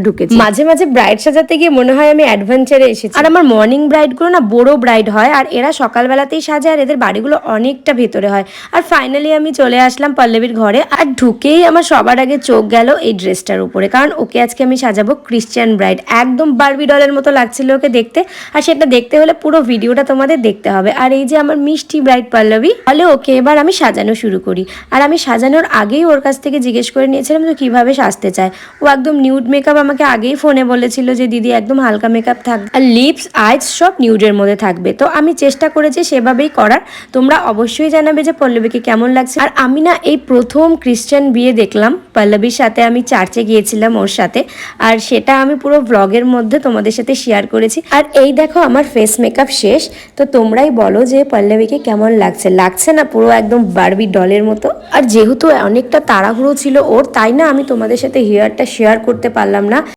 ঢুকেছি। মাঝে মাঝে ব্রাইড সাজাতে গিয়ে মনে হয় আমি অ্যাডভেঞ্চারে এসেছি। আর আমার মর্নিং ব্রাইডগুলো না বড় ব্রাইড হয়, আর এরা সকালবেলাতেই সাজে, আর এদের বাড়িগুলো অনেকটা ভেতরে হয়। আর ফাইনালি আমি চলে আসলাম পল্লবীর ঘরে, আর ঢুকেই আমার সবার আগে চোখ গেল এই ড্রেসটার উপরে, কারণ ওকে আজকে আমি সাজাবো ক্রিশ্চিয়ান ব্রাইড। একদম বারবি ডলের মতো লাগছিল ওকে দেখতে, আর সেটা দেখতে হলে পুরো ভিডিওটা তোমাদের দেখতে হবে। আর এই যে আমার মিষ্টি ব্রাইড পল্লবী, তাহলে ওকে এবার আমি সাজানো শুরু করি। আর আমি সাজানোর আগেই ওর কাছ থেকে জিজ্ঞেস করে নিয়েছিলাম যে কিভাবে সাজতে চায়। ও একদম নিউড মেকআপ আমাকে আগেই ফোনে বলেছিল যে দিদি একদম হালকা মেকআপ থাকবে, আর লিপস আইস সব নিউডের মধ্যে থাকবে। তো আমি চেষ্টা করেছি সেভাবেই করার। তোমরা অবশ্যই জানাবে যে পল্লবীকে কেমন লাগছে। আর আমি না এই প্রথম ক্রিশ্চিয়ান বিয়ে দেখলাম পল্লবীর সাথে, আমি চার্চে গিয়েছিলাম ওর সাথে, আর সেটা আমি পুরো ব্লগের মধ্যে তোমাদের সাথে শেয়ার করেছি। আর এই দেখো আমার ফেস মেকআপ শেষ। তো তোমরাই বলো যে পল্লবীকে কেমন লাগছে, লাগছে না পুরো একদম বারবি ডলের মতো? আর যেহেতু অনেকটা তাড়াহুড়ো ছিল ওর, তাই না আমি তোমাদের সাথে হেয়ারটা শেয়ার করতে পারলাম না।